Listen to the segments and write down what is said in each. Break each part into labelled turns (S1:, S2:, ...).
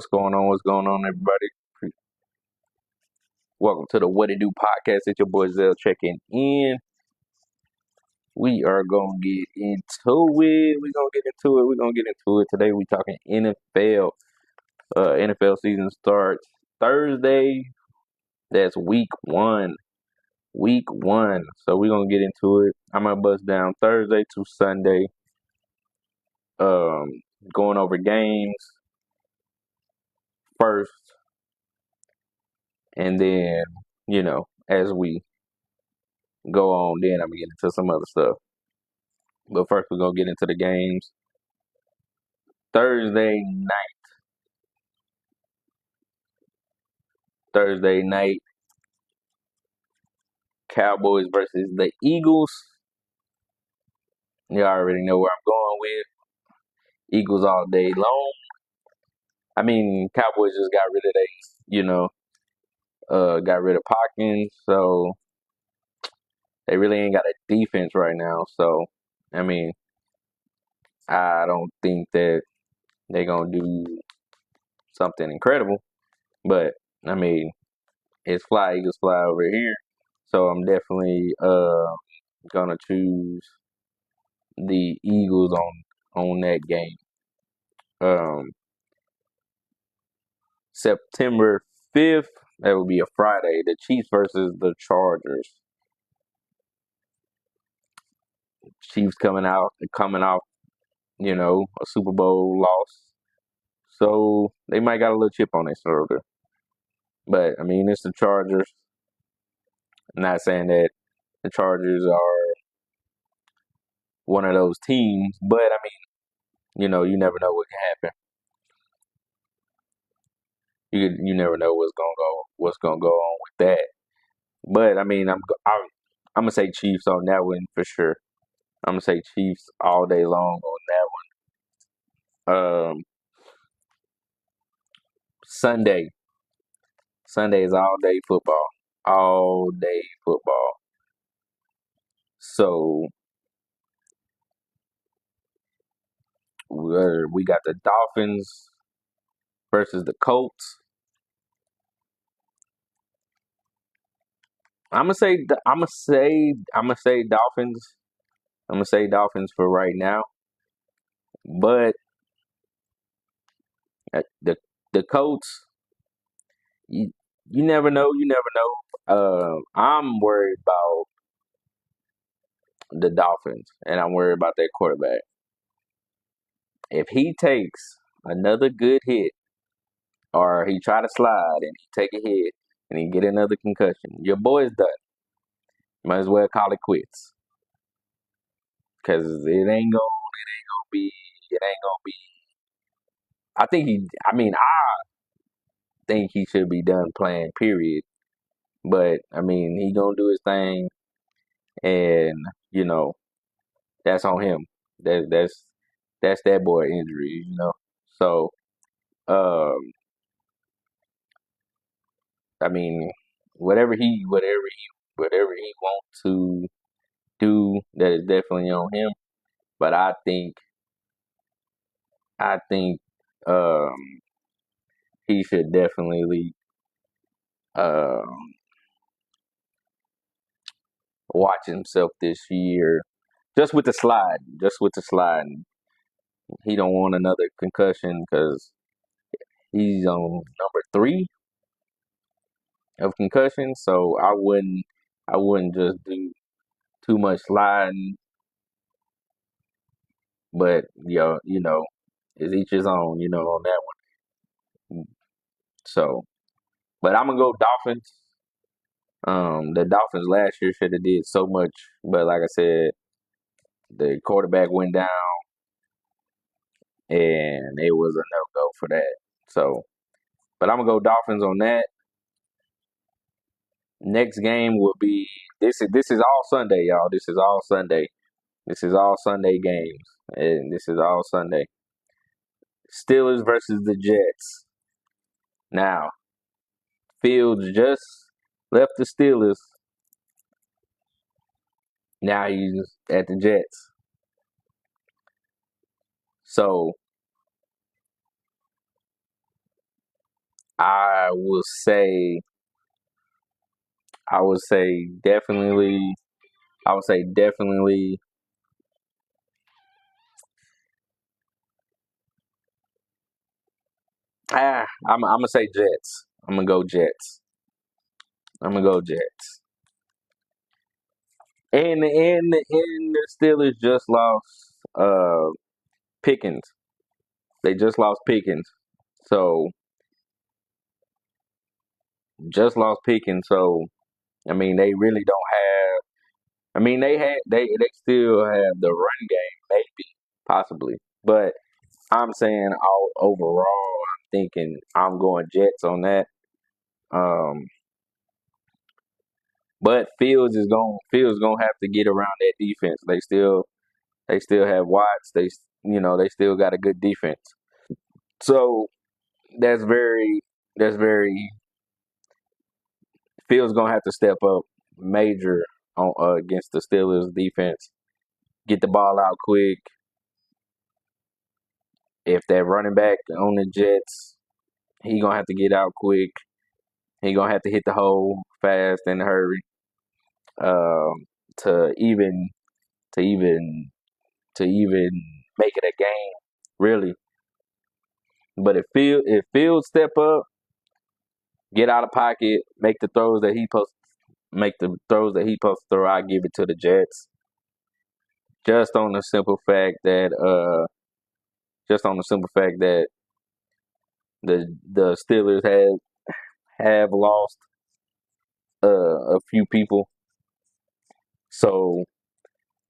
S1: What's going on? What's going on, everybody? Welcome to the What It Do podcast. It's your boy Zell checking in. We are gonna get into it. We're gonna get into it today. We talking NFL. NFL season starts Thursday. That's week one. Week one. So we're gonna get into it. I'm gonna bust down Thursday to Sunday. Going over games first, and then as we go on, then I'm gonna get into some other stuff. But first, we're gonna get into the games. Thursday night. Thursday night. Cowboys versus the Eagles. You already know where I'm going with. Eagles all day long. I mean, Cowboys just got rid of got rid of Pockins, so they really ain't got a defense right now. So, I mean, I don't think that they're gonna do something incredible. But I mean, it's fly Eagles fly over here. So I'm definitely gonna choose the Eagles on that game. Um, September 5th, that would be a Friday. The Chiefs versus the Chargers. Chiefs coming off, a Super Bowl loss. So they might got a little chip on their shoulder. But I mean, it's the Chargers. I'm not saying that the Chargers are one of those teams, but I mean, you never know what can happen. You never know what's gonna go on with that. But I mean, I'm gonna say Chiefs on that one for sure. I'm gonna say Chiefs all day long on that one. Sunday. Sunday is all day football. All day football. So we got the Dolphins versus the Colts. I'm gonna say Dolphins. I'm gonna say Dolphins for right now. But the Colts, you never know. You never know. I'm worried about the Dolphins, and I'm worried about their quarterback. If he takes another good hit, or he try to slide and he take a hit and he get another concussion, your boy's done. Might as well call it quits, because gonna be. It ain't gonna be. I think he. I mean, I think he should be done playing. Period. But I mean, he gonna do his thing, and you know that's on him. That's that boy injury. So, um, I mean, whatever he wants to do, that is definitely on him. But I think um, he should definitely um, watch himself this year, just with the slide, just with the slide. He don't want another concussion because he's on number 3 of concussions. So I wouldn't just do too much sliding. But it's each his own, on that one. So, but I'm gonna go Dolphins. The Dolphins last year should have did so much, but like I said, the quarterback went down, and it was a no go for that. So, but I'm gonna go Dolphins on that. Next game will be this is all Sunday, y'all. This is all Sunday. This is all Sunday games, and this is all Sunday. Steelers versus the Jets. Now, Fields just left the Steelers. Now he's at the Jets. So I will say, I would say definitely, I would say definitely. I'm gonna say Jets. I'm gonna go Jets. I'm gonna go Jets. And the Steelers just lost Pickens. They just lost Pickens. So just lost Pickens. So I mean, they really don't have. I mean, they still have the run game, maybe possibly, but I'm saying all overall, I'm thinking I'm going Jets on that. Um, but Fields gonna have to get around that defense. They still have Watts. They still got a good defense. So that's very that's very Fields gonna have to step up major on against the Steelers defense. Get the ball out quick. If that running back on the Jets, he gonna have to get out quick. He gonna have to hit the hole fast and hurry to even to even to even make it a game, really. But if Fields step up, get out of pocket, make the throws that he supposed to throw, I give it to the Jets. Just on the simple fact that just on the simple fact that the Steelers have lost a few people. So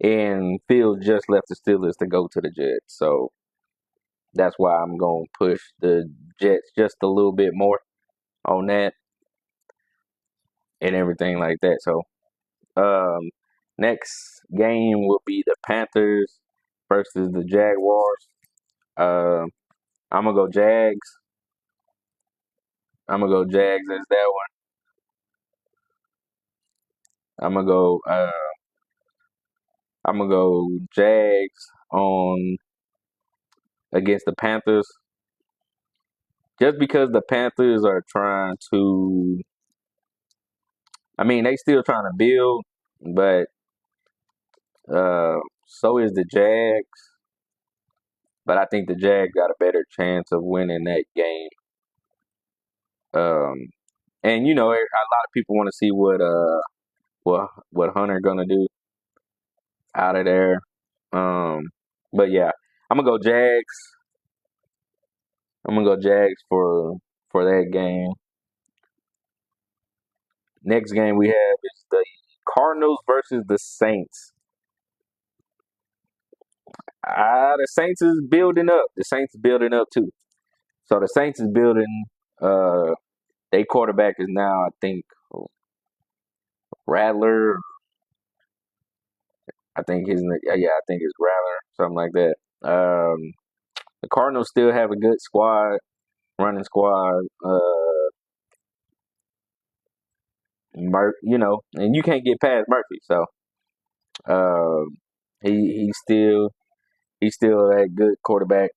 S1: and Fields just left the Steelers to go to the Jets. So that's why I'm gonna push the Jets just a little bit more on that and everything like that. So um next game will be the Panthers versus the Jaguars. Um I'm gonna go Jags. I'm gonna go Jags as that one. I'm gonna go I'm gonna go Jags on against the Panthers just because the Panthers are trying to. I mean, they still trying to build, but so is the Jags. But I think the Jags got a better chance of winning that game. Um, and a lot of people want to see what Hunter gonna do out of there. But yeah, I'm gonna go Jags. I'm gonna go Jags for that game. Next game we have is the Cardinals versus the Saints. The Saints is building up. The Saints is building up too. So the Saints is building. Uh, their quarterback is now, I think, Rattler. I think I think it's Rattler, something like that. The Cardinals still have a good squad, running squad. And you can't get past Murphy. So um, he he's still a good quarterback.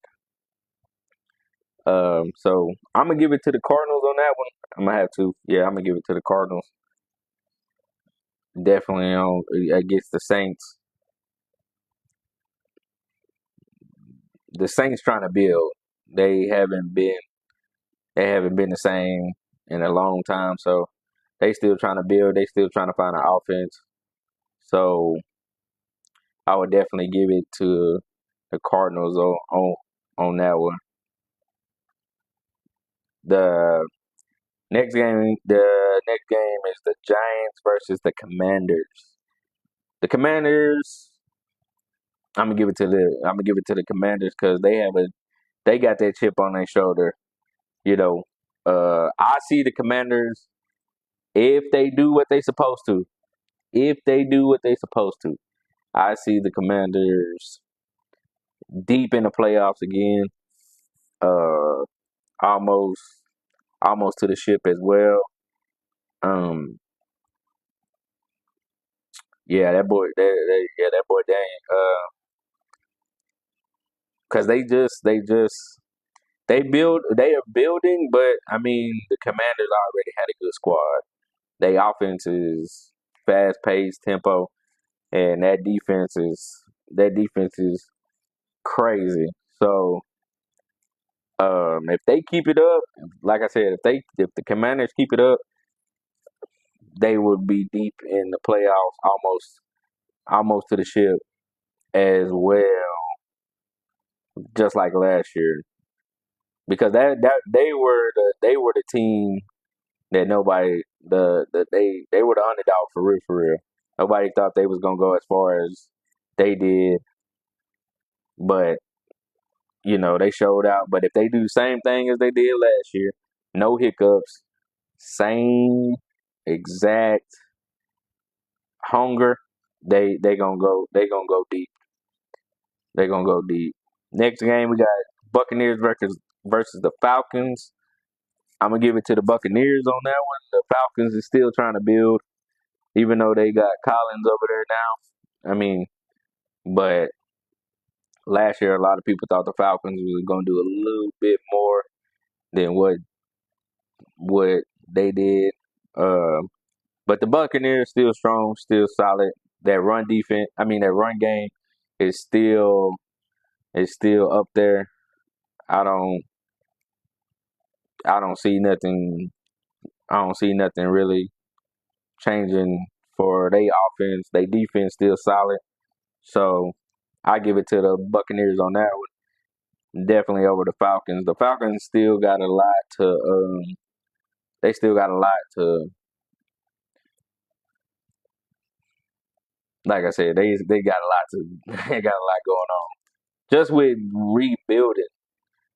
S1: So I'm gonna give it to the Cardinals on that one. I'm gonna have to. Yeah, I'm gonna give it to the Cardinals. Definitely on against the Saints. The Saints trying to build. They haven't been they haven't been the same in a long time. So they still trying to build. They still trying to find an offense. So I would definitely give it to the Cardinals on that one. The next game is the Giants versus the Commanders. The Commanders, I'm gonna give it to the Commanders because they got that chip on their shoulder. You know, I see the Commanders if they do what they supposed to. If they do what they supposed to, I see the Commanders deep in the playoffs again. Uh, almost almost to the ship as well. Um, yeah, that boy Dane. Cause they just They are building, but I mean the Commanders already had a good squad. They offense is fast paced tempo, and that defense is crazy. So if they keep it up, like I said, if the Commanders keep it up, they would be deep in the playoffs, almost to the ship as well, just like last year. Because that they were the team that nobody they were the underdog for real, for real. Nobody thought they was gonna go as far as they did, but they showed out. But if they do the same thing as they did last year, no hiccups, same exact hunger, they gonna go deep. They gonna go deep. Next game we got Buccaneers versus the Falcons. I'm gonna give it to the Buccaneers on that one. The Falcons is still trying to build, even though they got Collins over there now. I mean, but last year a lot of people thought the Falcons was gonna do a little bit more than what they did. Uh, but the Buccaneers still strong, still solid. That run game is still up there. I don't I don't see nothing. I don't see nothing really changing for their offense. Their defense still solid. So I give it to the Buccaneers on that one. Definitely over the Falcons. The Falcons still got a lot to. They still got a lot to. Like I said, they got a lot to. They got a lot going on. Just with rebuilding,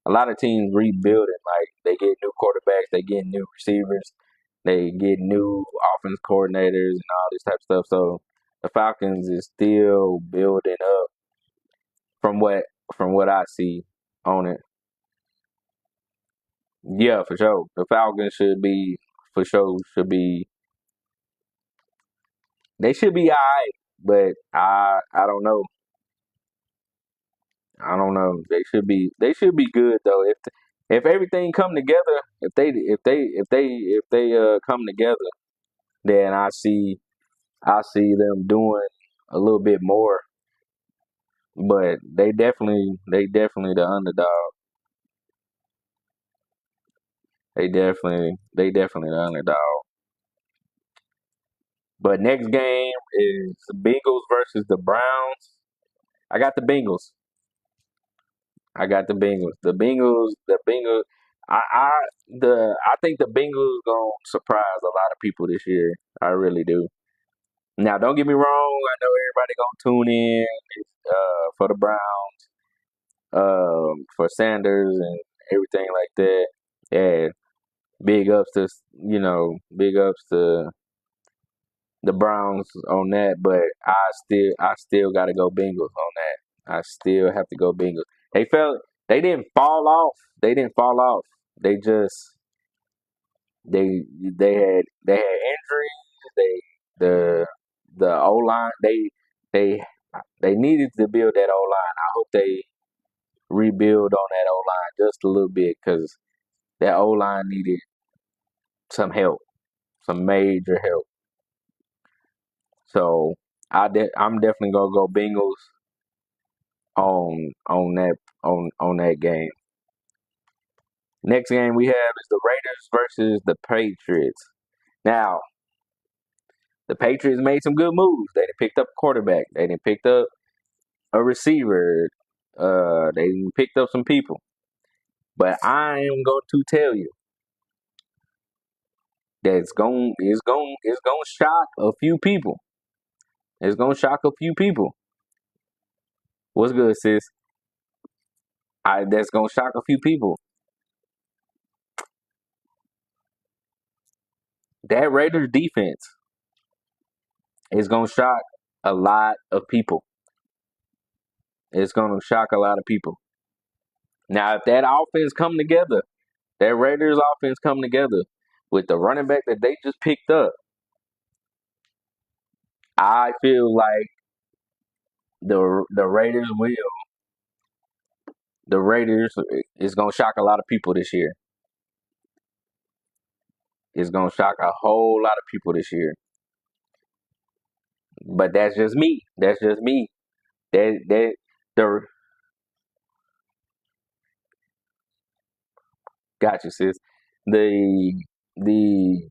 S1: a lot of teams rebuilding. Like they get new quarterbacks, they get new receivers, they get new offense coordinators and all this type of stuff. So the Falcons is still building up from what I see on it. Yeah, for sure. The Falcons should be for sure should be they should be alright, but I don't know. I don't know. They should be good though. If everything come together, if they come together, then I see them doing a little bit more. But they definitely the underdog. They definitely the underdog. But next game is the Bengals versus the Browns. I got the Bengals. I got the Bengals. The Bengals. I think the Bengals gonna surprise a lot of people this year. I really do. Now, don't get me wrong. I know everybody gonna tune in for the Browns, for Sanders and everything like that. Yeah, big ups to the Browns on that. But I still got to go Bengals on that. I still have to go Bengals. They felt they didn't fall off. They didn't fall off. They just they had injuries. The O line they they needed to build that O line. I hope they rebuild on that O line just a little bit because that O line needed some help, some major help. So I'm definitely gonna go Bengals on that game. Next game we have is the Raiders versus the Patriots. Now the Patriots made some good moves. They done picked up a quarterback. They done picked up a receiver. They done picked up some people. But I am going to tell you that it's going to shock a few people. It's going to shock a few people. What's good, sis? That's going to shock a few people. That Raiders defense is going to shock a lot of people. It's going to shock a lot of people. Now, if that offense come together, that Raiders offense come together with the running back that they just picked up, I feel like the Raiders will the Raiders is gonna shock a lot of people this year. It's gonna shock a whole lot of people this year. But that's just me. That's just me. That the Got you, sis. The the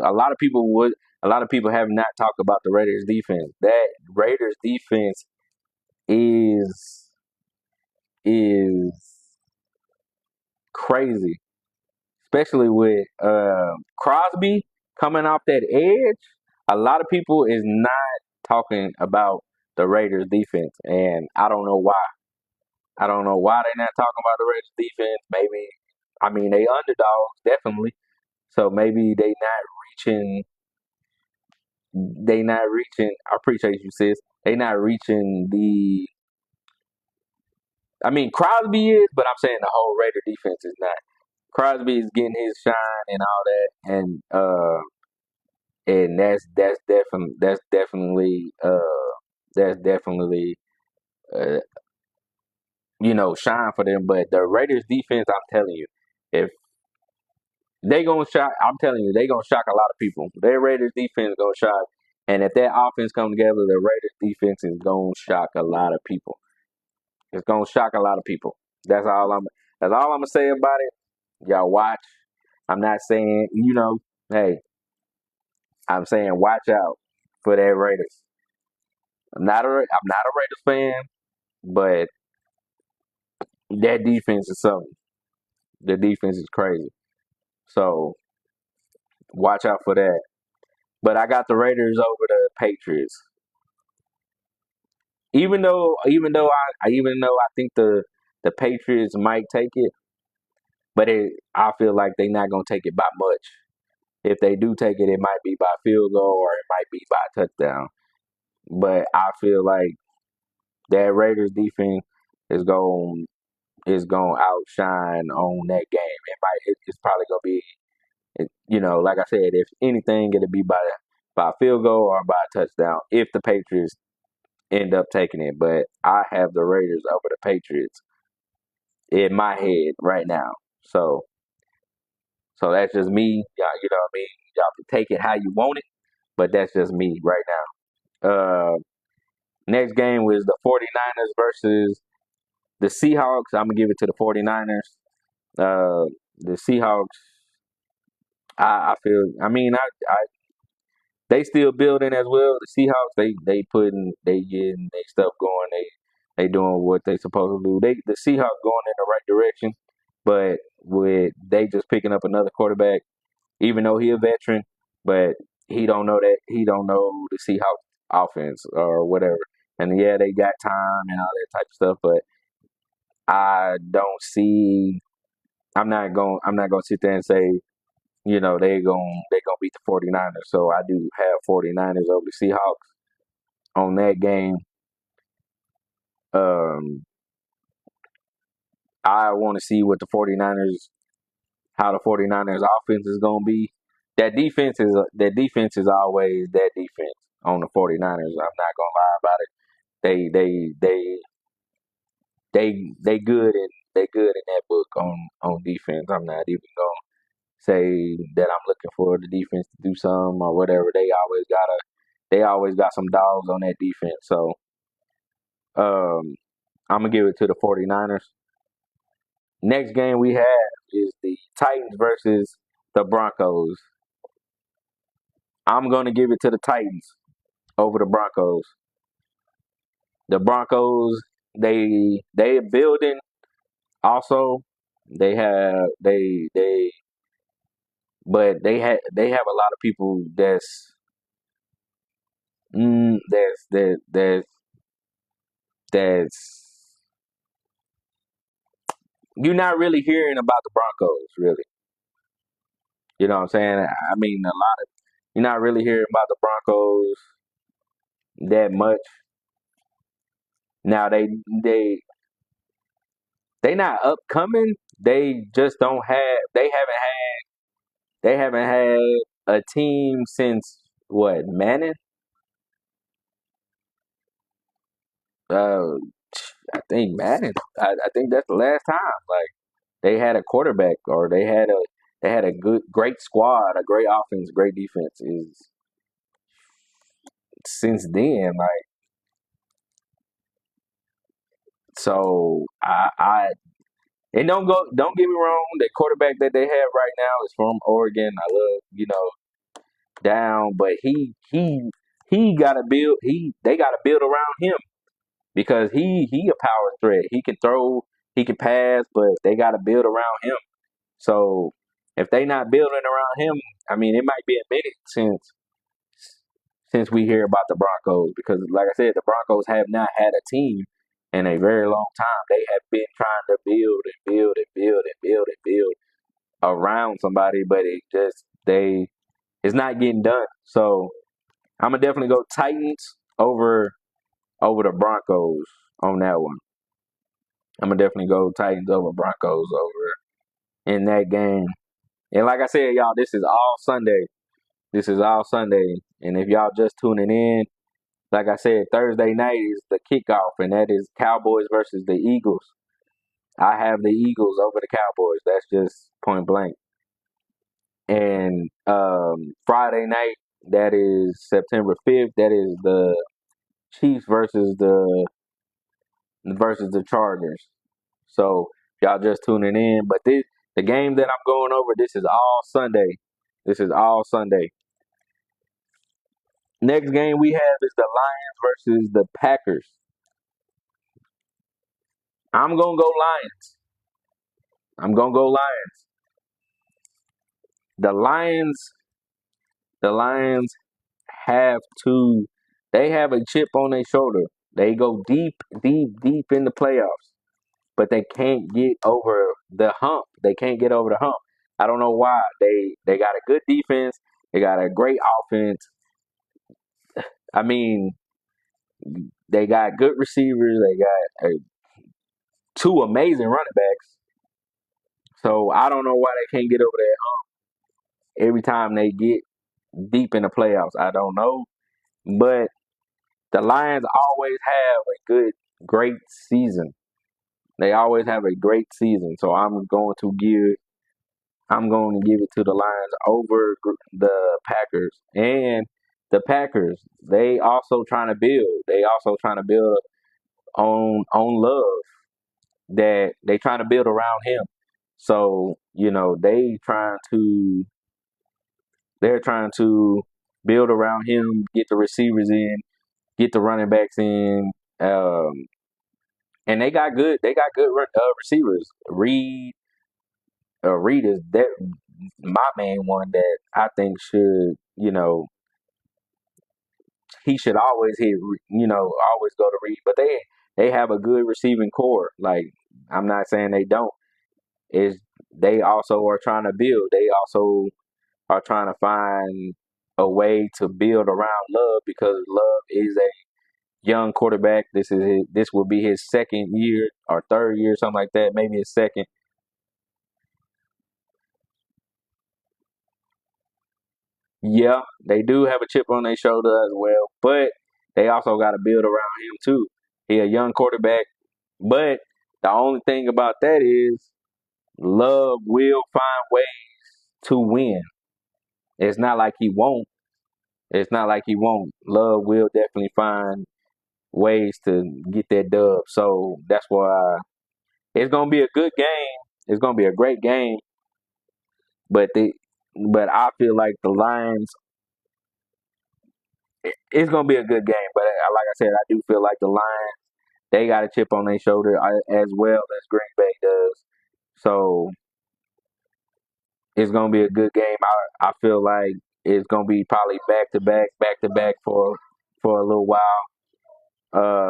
S1: a lot of people have not talked about the Raiders defense. That Raiders defense is is crazy, especially with Crosby coming off that edge. A lot of people is not talking about the Raiders defense, and I don't know why. I don't know why they're not talking about the Raiders defense. Maybe, I mean, they underdogs definitely, so maybe reaching. They not reaching. I appreciate you, sis. They not reaching the. I mean, Crosby is, but I'm saying the whole Raider defense is not. Crosby is getting his shine and all that, and that's definitely uh shine for them. But the Raiders defense, I'm telling you, if they gonna shock, I'm telling you, they gonna shock a lot of people. Their Raiders defense gonna shock, and if that offense come together, the Raiders defense is gonna shock a lot of people. It's gonna shock a lot of people. That's all I'm. That's all I'm gonna say about it. Y'all watch. I'm not saying hey, I'm saying watch out for that Raiders. I'm not a Raiders fan, but that defense is something. The defense is crazy. So watch out for that. But I got the Raiders over the Patriots. Even though I think the Patriots might take it, but I feel like they're not gonna take it by much. If they do take it, it might be by field goal or it might be by touchdown. But I feel like that Raiders defense is going outshine on that game. It's probably gonna be like I said, if anything, it'll be by field goal or by touchdown if the Patriots end up taking it. But I have the Raiders over the Patriots in my head right now. So that's just me. Y'all, you know what I mean? Y'all can take it how you want it, but that's just me right now. Next game was the 49ers versus the Seahawks. I'm gonna give it to the 49ers. The Seahawks, I feel. I mean, they still building as well. The Seahawks, they getting their stuff going. They doing what they supposed to do. The Seahawks going in the right direction, but with they just picking up another quarterback, even though he a veteran, but he don't know the Seahawks offense or whatever. And yeah, they got time and all that type of stuff, but I don't see. I'm not gonna sit there and say they gonna beat the 49ers. So I do have 49ers over the Seahawks on that game. Um, I want to see what how the 49ers offense is gonna be. That defense is always that defense on the 49ers. I'm not gonna lie about it. They good in that book on defense. I'm not even gonna say that I'm looking for the defense to do something or whatever. They always got some dogs on that defense. So um, I'm gonna give it to the 49ers. Next game we have is the Titans versus the Broncos. I'm gonna give it to the Titans over the Broncos. The Broncos, they building also. They have they but they have a lot of people that's you're not really hearing about the Broncos really. You know what I'm saying? I mean, you're not really hearing about the Broncos that much. Now they not upcoming. They just don't have. They haven't had a team since what Manning. Uh, I think Madden. I think that's the last time. Like they had a quarterback or they had a great squad, a great offense, great defense. Is since then, like so I and don't get me wrong, the quarterback that they have right now is from Oregon. I love down, but he got to build they got to build around him because he a power threat. He can throw, he can pass, but they got to build around him. So if they not building around him, I mean, it might be a minute since we hear about the Broncos because, like I said, the Broncos have not had a team in a very long time. They have been trying to build and build and build and build and build around somebody, but it's not getting done. So I'm gonna definitely go Titans over the Broncos on that one. I'm gonna definitely go Titans over Broncos over in that game. And like I said, y'all, this is all Sunday. This is all Sunday. And if y'all just tuning in, like I said, Thursday night is the kickoff, and that is Cowboys versus the Eagles. I have the Eagles over the Cowboys. That's just point blank. And Friday night, that is September 5th. That is the Chiefs versus the Chargers. So y'all just tuning in, but the game that I'm going over. This is all Sunday. This is all Sunday. Next game we have is the Lions versus the Packers. I'm gonna go Lions. I'm gonna go Lions. The Lions. The Lions have to. They have a chip on their shoulder. They go deep, deep, deep in the playoffs, but they can't get over the hump. They can't get over the hump. I don't know why. They got a good defense. They got a great offense. I mean, they got good receivers. They got two amazing running backs. So I don't know why they can't get over that hump every time they get deep in the playoffs. I don't know, but the Lions always have a great season. They always have a great season. So I'm going to give it to the Lions over the Packers. And the Packers, they also trying to build. They also trying to build on Love. That they trying to build around him. So they're trying to build around him, get the receivers in, get the running backs in, um, and they got good receivers. Reed is that my main one that I think should he should always always go to Reed, but they have a good receiving core. Like I'm not saying they don't. Is they also are trying to build. They also are trying to find a way to build around Love because Love is a young quarterback. This will be his second year or third year, something like that. Maybe his second. Yeah, they do have a chip on their shoulder as well, but they also got to build around him too. He a young quarterback, but the only thing about that is Love will find ways to win. It's not like he won't. It's not like he won't. Love will definitely find ways to get that dub. So that's why it's gonna be a good game. It's gonna be a great game, but I feel like the Lions. It's gonna be a good game, but like I said, I do feel like the Lions they got a chip on their shoulder as well as Green Bay does. So it's gonna be a good game. I feel like it's gonna be probably back to back for a little while.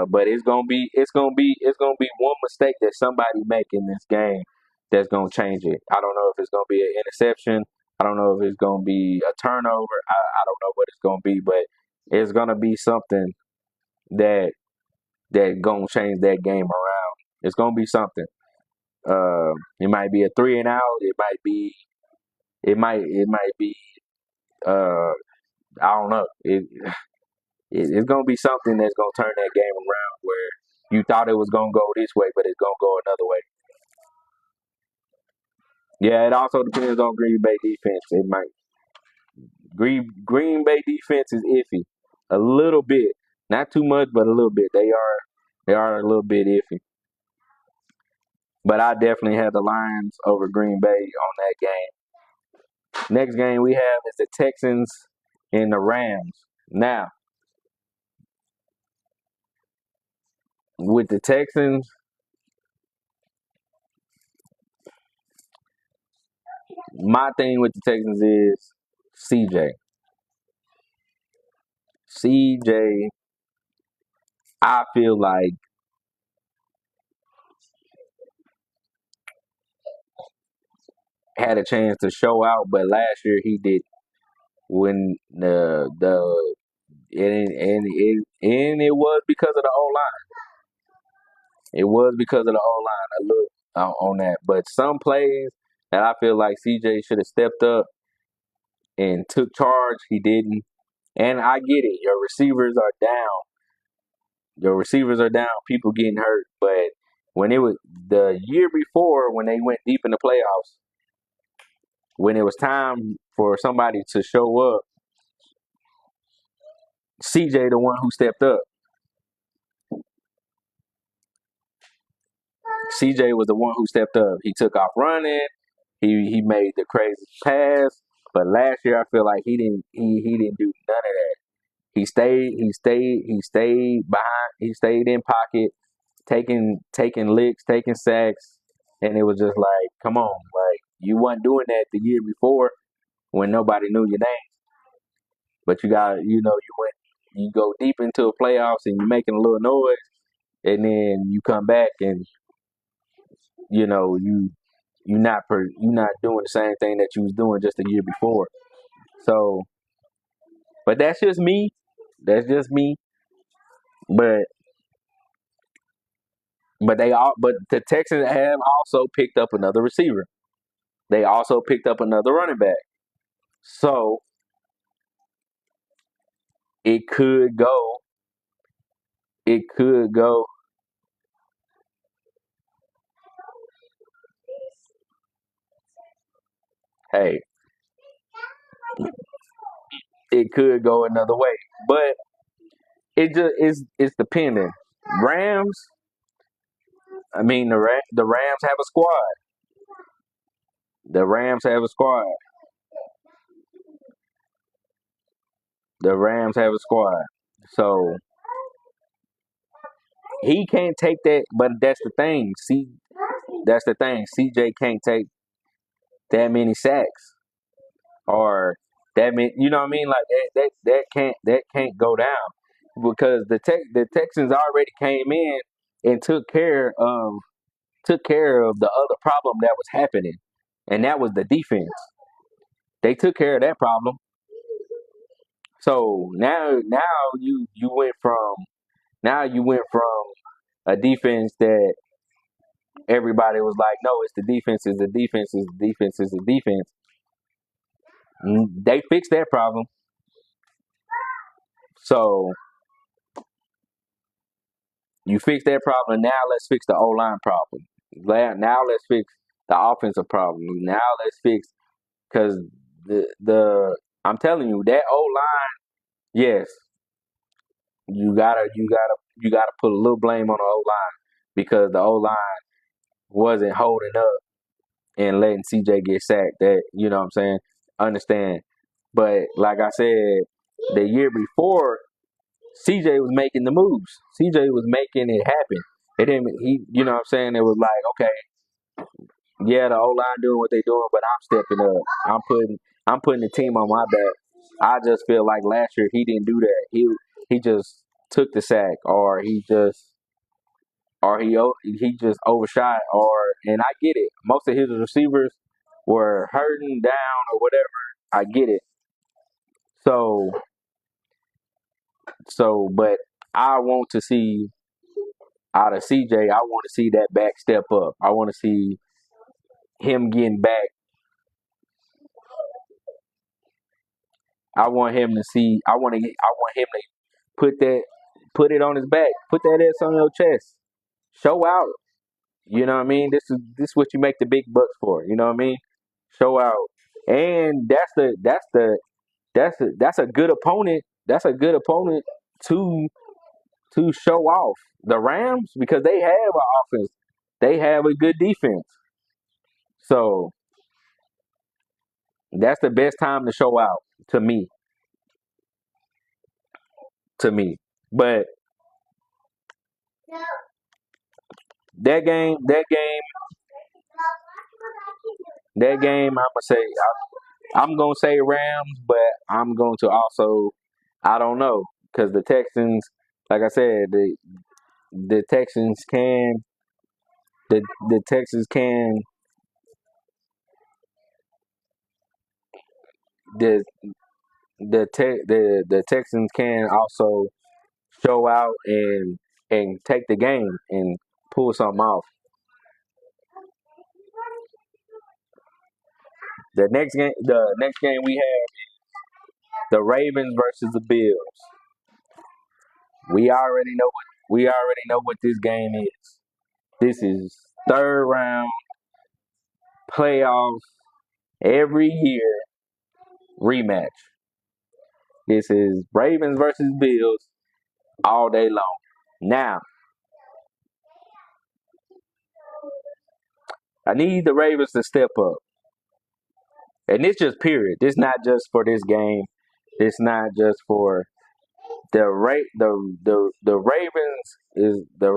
S1: But it's gonna be one mistake that somebody make in this game that's gonna change it. I don't know if it's gonna be an interception. I don't know if it's gonna be a turnover. I don't know what it's gonna be, but it's gonna be something that gonna change that game around. It's gonna be something. It might be a three and out. It might be. Uh, I don't know. It's gonna be something that's gonna turn that game around. you thought it was gonna go this way, but it's gonna go another way. Yeah, it also depends on Green Bay defense. It might Green Bay defense is iffy, a little bit, not too much, but a little bit. They are a little bit iffy. But I definitely had the Lions over Green Bay on that game. Next game we have is the Texans and the Rams. Now, with the Texans, my thing with the Texans is CJ. CJ, I feel like had a chance to show out, but last year he did when the and it was because of the O line. It was because of the O line. I look on that, but some plays that I feel like CJ should have stepped up and took charge. He didn't, and I get it. Your receivers are down. Your receivers are down. People getting hurt, but when it was the year before, when they went deep in the playoffs, when it was time for somebody to show up, CJ the one who stepped up. CJ was the one who stepped up. He took off running. He made the crazy pass. But last year I feel like he didn't do none of that. He stayed behind. He stayed in pocket, taking licks, taking sacks, and it was just like, come on, like you wasn't doing that the year before when nobody knew your name. But you go deep into the playoffs and you're making a little noise, and then you come back and you know you're not doing the same thing that you was doing just the year before. So, but that's just me. That's just me. But but the Texans have also picked up another receiver. They also picked up another running back. So it could go. It could go. Hey, it could go another way. But it just is. It's depending. Rams. I mean, the Rams have a squad. The Rams have a squad. The Rams have a squad. So he can't take that. But that's the thing. See, that's the thing. CJ can't take that many sacks or that many. You know what I mean? Like that can't go down because the Texans already came in and took care of the other problem that was happening, and that was the defense. They took care of that problem. So now you went from a defense that everybody was like, no, it's the defense, is the defense, is the defense, is the defense. They fixed that problem. So you fix that problem. Now let's fix the O line problem. Now let's fix the offensive problem. Now let's fix because the I'm telling you that O line. Yes, you gotta put a little blame on the O line because the O line wasn't holding up and letting CJ get sacked. That you know what I'm saying. Understand, but like I said, the year before CJ was making the moves. CJ was making it happen. It didn't. You know what I'm saying. It was like, okay, yeah, the O line doing what they doing, but I'm stepping up. I'm putting the team on my back. I just feel like last year he didn't do that. He just took the sack, or he just overshot, and I get it. Most of his receivers were hurting down or whatever. I get it. So but I want to see out of CJ. I want to see that back step up. I want to see him getting back. I want him to see. I want him to put it on his back. Put that S on your chest. Show out. You know what I mean? This is what you make the big bucks for. You know what I mean? Show out. And that's a good opponent. That's a good opponent to show off. The Rams, because they have an offense. They have a good defense. So that's the best time to show out to me. To me. But that game, I'm gonna say Rams, but I'm going to also, I don't know, because the Texans, like I said, the Texans can the Texans can the the Texans can also show out and take the game and pull something off. The next game we have the Ravens versus the Bills. We already know what this game is. This is third round playoffs every year rematch. This is Ravens versus Bills all day long. Now, I need the Ravens to step up. And it's just period. This not just for this game. It's not just for the Ravens is the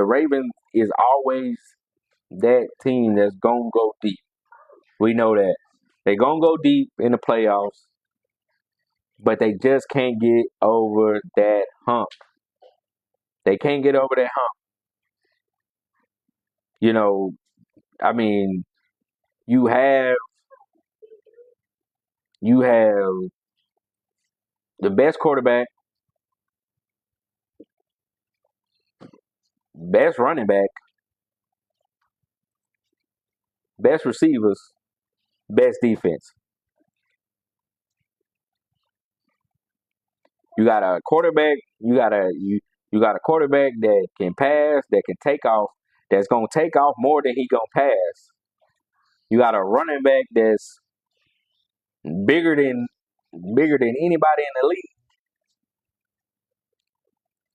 S1: Ravens is always that team that's gonna go deep. We know that. They're gonna go deep in the playoffs, but they just can't get over that hump. They can't get over that hump. You know, I mean, you have you have the best quarterback, best running back, best receivers, best defense. You got a quarterback. You got a quarterback that can pass, that can take off, that's gonna take off more than he gonna pass. You got a running back that's bigger than bigger than anybody in the league.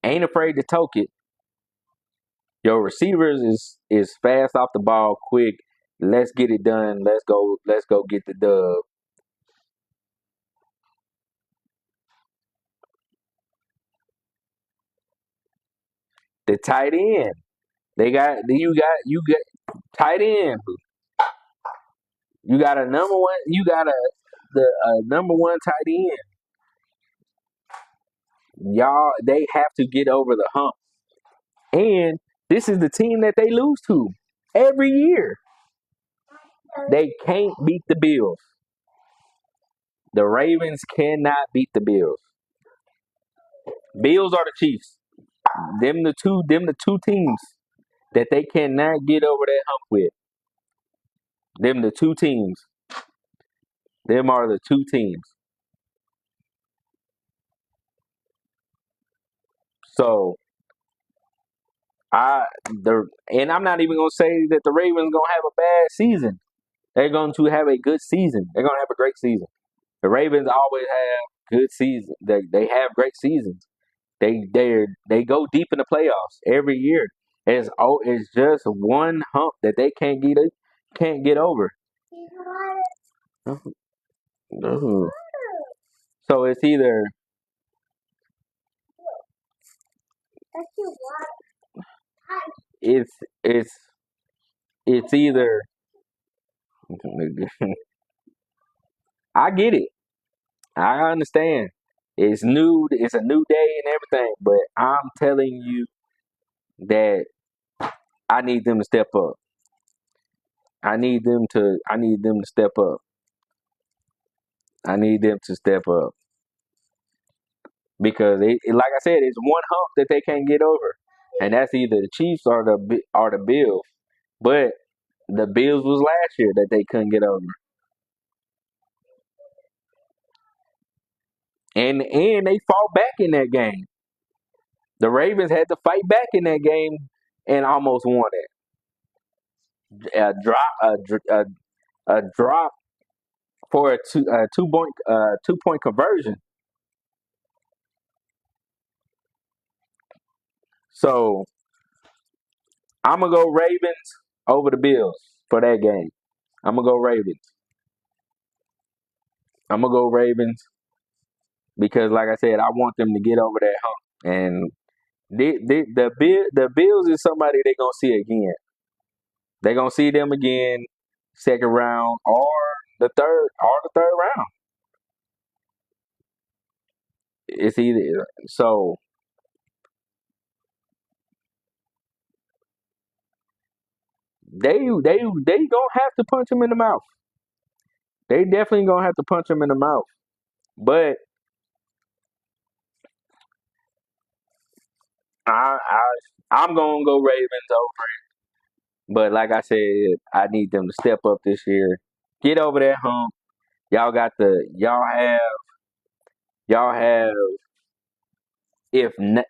S1: Ain't afraid to toke it. Your receivers is fast off the ball, quick. Let's get it done. Let's go. Let's go get the dub. The tight end. You got tight end. You got a number one. You got the number one tight end. Y'all, they have to get over the hump. And this is the team that they lose to every year. They can't beat the Bills. The Ravens cannot beat the Bills. Bills are the Chiefs. Them the two teams that they cannot get over that hump with. Them the two teams. Them are the two teams. So I'm not even gonna say that the Ravens gonna have a bad season. They're going to have a good season. They're gonna have a great season. The Ravens always have good seasons. They have great seasons. They go deep in the playoffs every year. It's just one hump that they can't get over. Ooh. So it's it's it's either I get it. I understand. It's new. It's a new day and everything. But I'm telling you that I need them to step up. I need them to step up. I need them to step up because like I said, it's one hump that they can't get over, and that's either the Chiefs or the Bills. But the Bills was last year that they couldn't get over. and they fought back in that game. The Ravens had to fight back in that game and almost won it. A drop for a 2 point conversion. So I'm gonna go Ravens over the Bills for that game. I'm gonna go Ravens. I'm gonna go Ravens because, like I said, I want them to get over that hump. And the Bills is somebody they gonna see again. They gonna see them again, second round or the third round. It's either so they gonna have to punch him in the mouth. They definitely gonna have to punch him in the mouth. But I'm gonna go Ravens over. But like I said, I need them to step up this year, get over that hump. Y'all have if not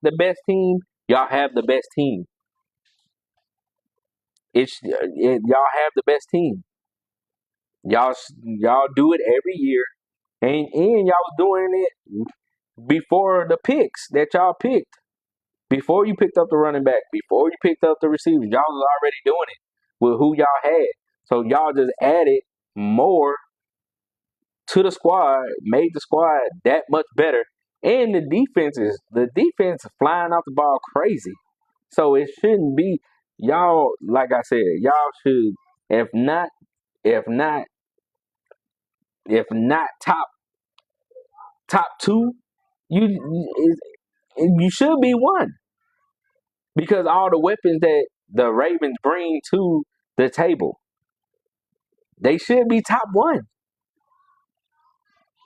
S1: the best team, y'all have the best team. Y'all have the best team. Y'all do it every year, and y'all was doing it before the picks that y'all picked. Before you picked up the running back, before you picked up the receivers, y'all was already doing it with who y'all had. So y'all just added more to the squad, made the squad that much better. And the defense is flying off the ball crazy. So it shouldn't be y'all, like I said, y'all should if not if not if not top two, you should be one. Because all the weapons that the Ravens bring to the table, they should be top one.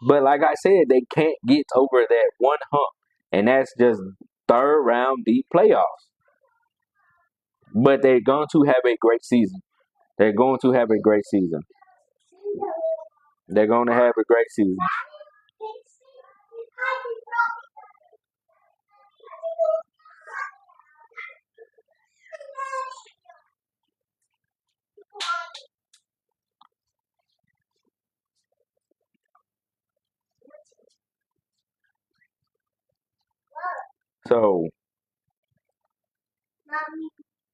S1: But like I said, they can't get over that one hump, and that's just third round deep playoffs. But they're going to have a great season. They're going to have a great season. They're going to have a great season. So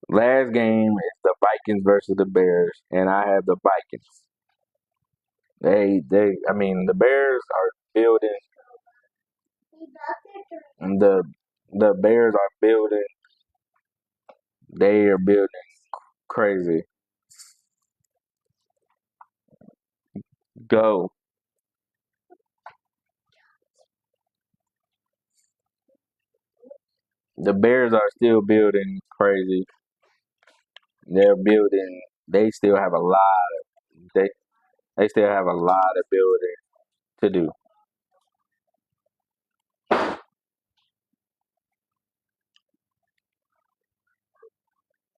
S1: last game is the Vikings versus the Bears, and I have the Vikings. I mean, the Bears are building. The Bears are building. They are building crazy. Go. The Bears are still building crazy. They're building. They still have a lot. They they still have a lot of building to do.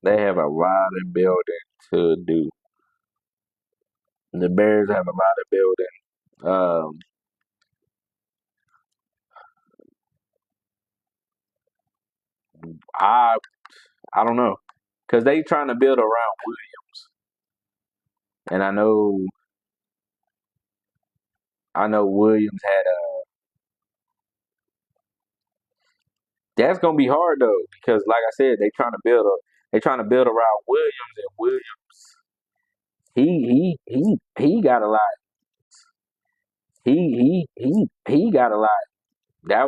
S1: They have a lot of building to do. The Bears have a lot of building. I I don't know, cause they trying to build around Williams, and I know Williams had a. That's gonna be hard though, because like I said, they trying to build around Williams, and Williams he got a lot. He got a lot. That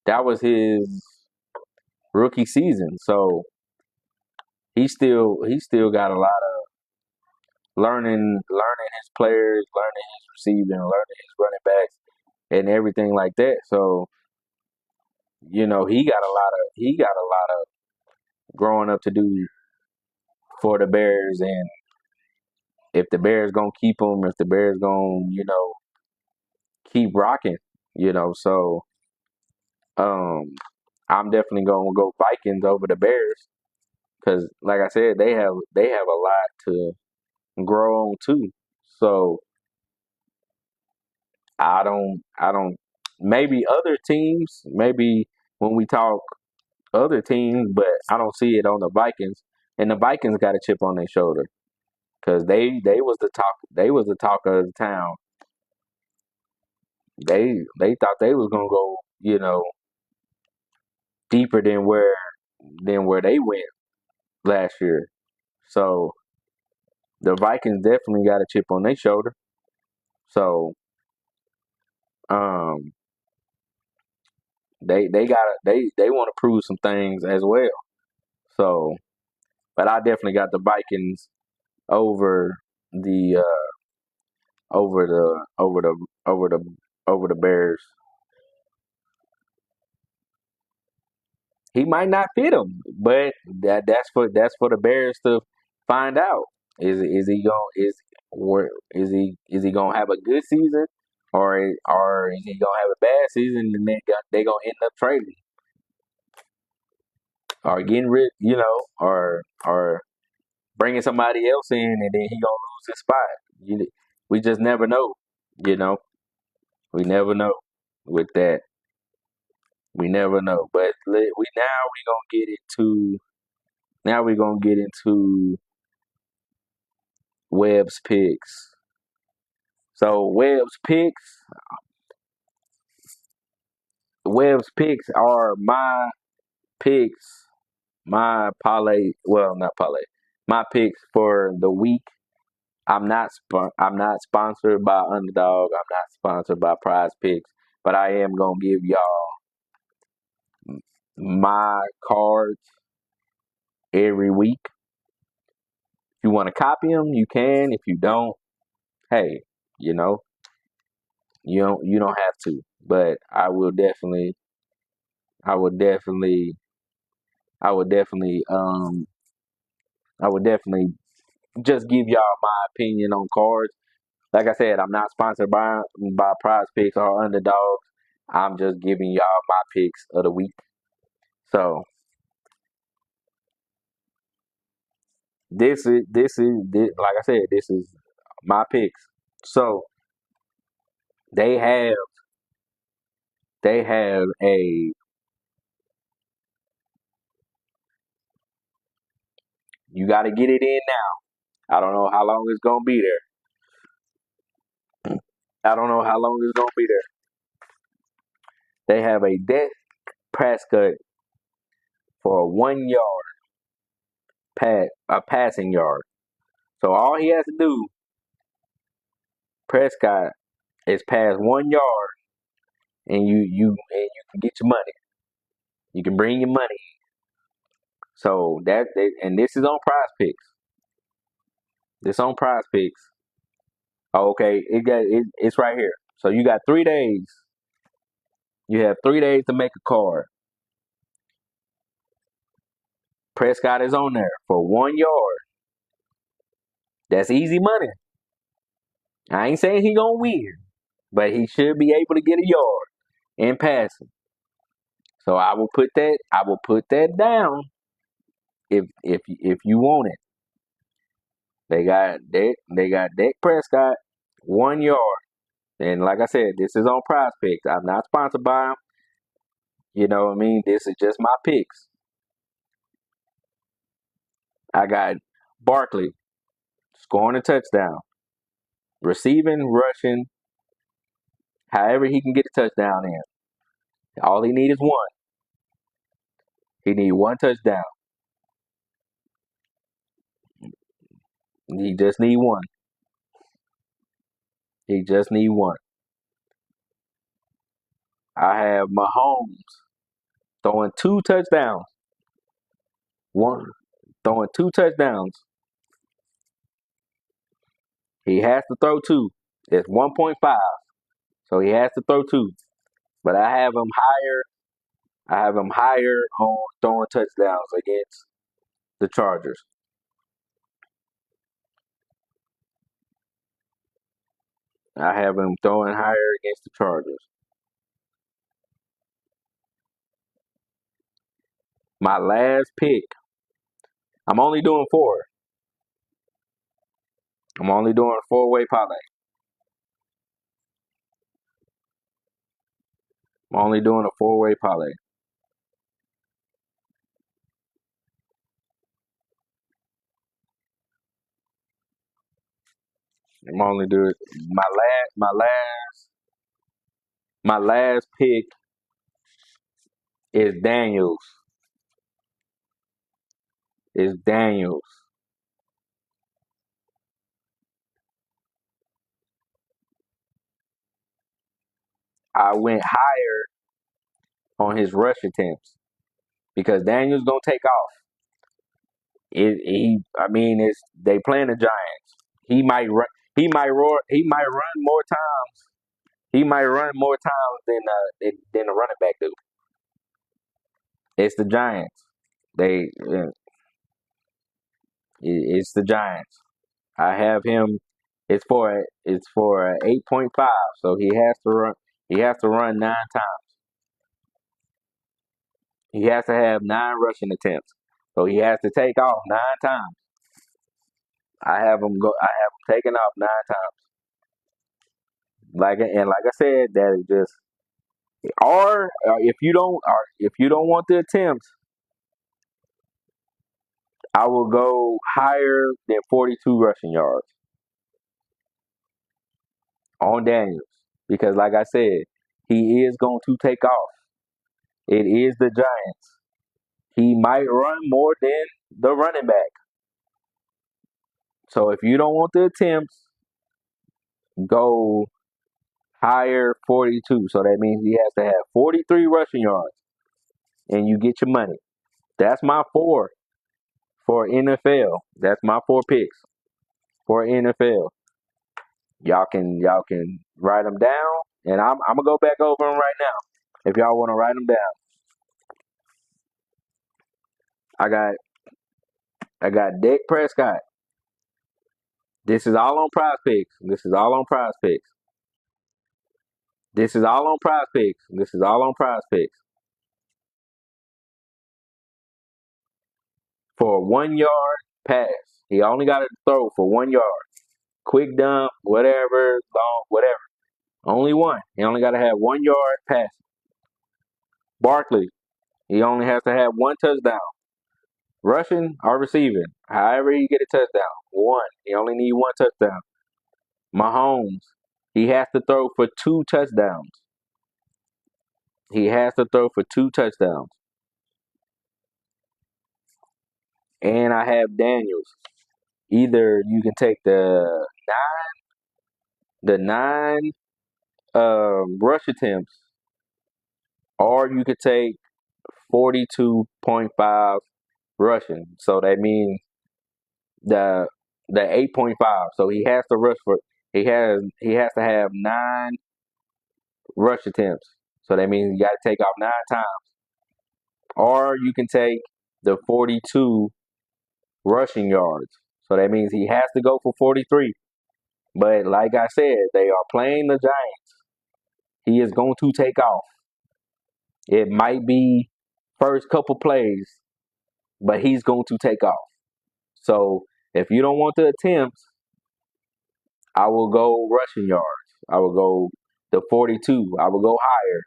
S1: that was his rookie season, so he still got a lot of learning his players, learning his receiving, learning his running backs, and everything like that. So he got a lot of growing up to do for the Bears, and if the Bears gonna keep him, if the Bears gonna keep rocking, so um, I'm definitely gonna go Vikings over the Bears because, like I said, they have a lot to grow on too. So I don't. Maybe other teams. Maybe when we talk other teams, but I don't see it on the Vikings. And the Vikings got a chip on their shoulder because they was the talk. They was the talk of the town. They thought they was gonna go, deeper than where they went last year. So the Vikings definitely got a chip on their shoulder. So um they want to prove some things as well. So, but I definitely got the Vikings over the over the over the over the over the Bears. He might not fit him, but that's for the Bears to find out. Is he going is he gonna have a good season, or is he gonna have a bad season and they gonna end up trading or getting rid, or bringing somebody else in and then he gonna lose his spot. We just never know, you know. We never know with that. We never know. But now we gonna get into Webb's picks. So Webb's picks are my picks, my parlay. Well, not parlay. My picks for the week. I'm not sponsored by Underdog. I'm not sponsored by Prize Picks, but I am gonna give y'all my cards every week. If you want to copy them, you can. If you don't, hey, you know, you don't have to. But I will definitely, I would definitely, I would definitely just give y'all my opinion on cards. Like I said, I'm not sponsored by Prize Picks or Underdogs. I'm just giving y'all my picks of the week. So like I said, this is my picks. So they have they have a you got to get it in now. I don't know how long it's gonna be there. I don't know how long it's gonna be there. They have a Dak Prescott for a 1 yard a passing yard. So all he has to do, Prescott, is pass 1 yard, and you can get your money. You can bring your money. So and this is on Prize Picks. This on Prize Picks. Okay, it's right here. So you got 3 days. You have 3 days to make a card. Prescott is on there for 1 yard. That's easy money. I ain't saying he gonna win, but he should be able to get a yard and passing. So I will put that. I will put that down if you want it. They got Dak Prescott 1 yard, and like I said, this is on Prize Picks. I'm not sponsored by them. You know what I mean? This is just my picks. I got Barkley scoring a touchdown, receiving, rushing, however he can get a touchdown in. All he needs is one. He need one touchdown. He just need one. He just need one. I have Mahomes throwing 2 touchdowns. One throwing 2 touchdowns. He has to throw two. It's 1.5, so he has to throw two. But I have him higher. I have him higher on throwing touchdowns against the Chargers. I have him throwing higher against the Chargers. My last pick. I'm only doing four. I'm only doing a 4-way parlay. I'm only doing a 4-way parlay. I'm only doing my last pick is Daniels. Is Daniels. I went higher on his rush attempts because Daniels gonna take off. I mean, it's they playing the Giants. He might run. He might roar. He might run more times. He might run more times than the running back do. It's the Giants. It's the Giants. I have him. It's for 8.5. So he has to run. He has to run 9 times. He has to have 9 rushing attempts. So he has to take off 9 times. I have him go. I have him taking off 9 times. Like I said, that is just if you don't want the attempts, I will go higher than 42 rushing yards on Daniels because, like I said, he is going to take off. It is the Giants. He might run more than the running back. So if you don't want the attempts, go higher 42. So that means he has to have 43 rushing yards, and you get your money. That's my four for NFL. That's my 4 picks for NFL. Y'all can write them down, and I'm gonna go back over them right now. If y'all want to write them down, I got I got Dak Prescott. This is all on Prize Picks. This is all on Prize Picks. This is all on Prize Picks. This is all on Prize Picks for a 1 yard pass. He only got to throw for 1 yard. Quick dump, whatever, long, whatever. Only one. He only got to have 1 yard pass. Barkley, he only has to have one touchdown. Rushing or receiving, however you get a touchdown. One. He only need one touchdown. Mahomes, he has to throw for 2 touchdowns. He has to throw for 2 touchdowns. And I have Daniels. Either you can take the nine rush attempts, or you could take 42.5 rushing. So that means the the 8.5. So he has to rush for he has to have 9 rush attempts. So that means you got to take off 9 times. Or you can take the 42 rushing yards. So that means he has to go for 43. But like I said, they are playing the Giants. He is going to take off. It might be first couple plays, but he's going to take off. So if you don't want the attempts, I will go rushing yards. I will go the 42. I will go higher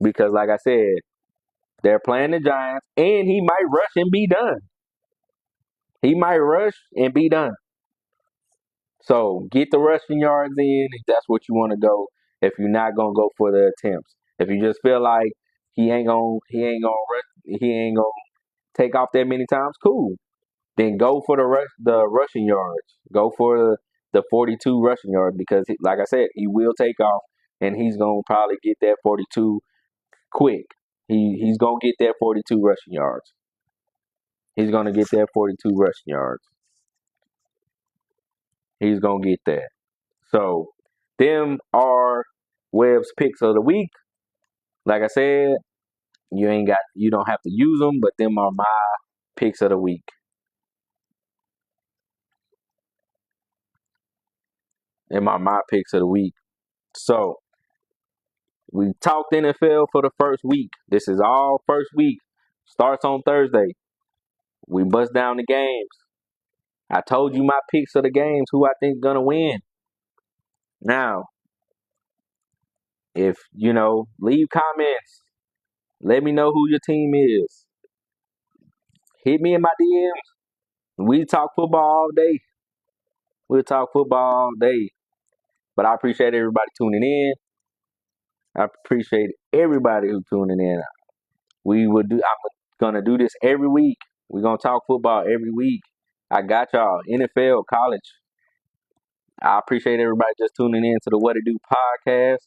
S1: because, like I said, they're playing the Giants, and he might rush and be done. He might rush and be done. So get the rushing yards in if that's what you want to go. If you're not gonna go for the attempts, if you just feel like he ain't gonna take off that many times, cool. Then go for the rushing yards. Go for the 42 rushing yards because, like I said, he will take off and he's gonna probably get that 42 quick. He's gonna get that 42 rushing yards. He's gonna get that 42 rushing yards. He's gonna get that. So them are Webb's picks of the week. Like I said, you don't have to use them, but them are my picks of the week. Them are my picks of the week. So we talked NFL for the first week. This is all first week. Starts on Thursday. We bust down the games. I told you my picks of the games, who I think gonna win. Now, if leave comments. Let me know who your team is. Hit me in my DMs. We talk football all day. We'll talk football all day. But I appreciate everybody tuning in. I appreciate everybody who's tuning in. I'm gonna do this every week. We're gonna talk football every week. I got y'all. NFL, college. I appreciate everybody just tuning in to the What It Do podcast.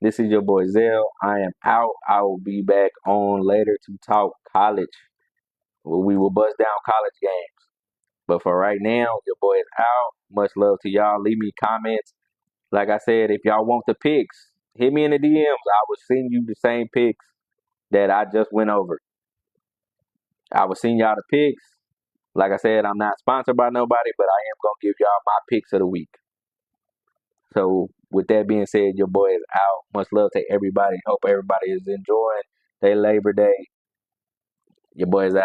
S1: This is your boy Zell. I am out. I will be back on later to talk college. We will bust down college games. But for right now, your boy is out. Much love to y'all. Leave me comments. Like I said, if y'all want the picks, hit me in the DMs. I will send you the same picks that I just went over. I will send y'all the picks. Like I said, I'm not sponsored by nobody, but I am going to give y'all my picks of the week. So with that being said, your boy is out. Much love to everybody. Hope everybody is enjoying their Labor Day. Your boy is out.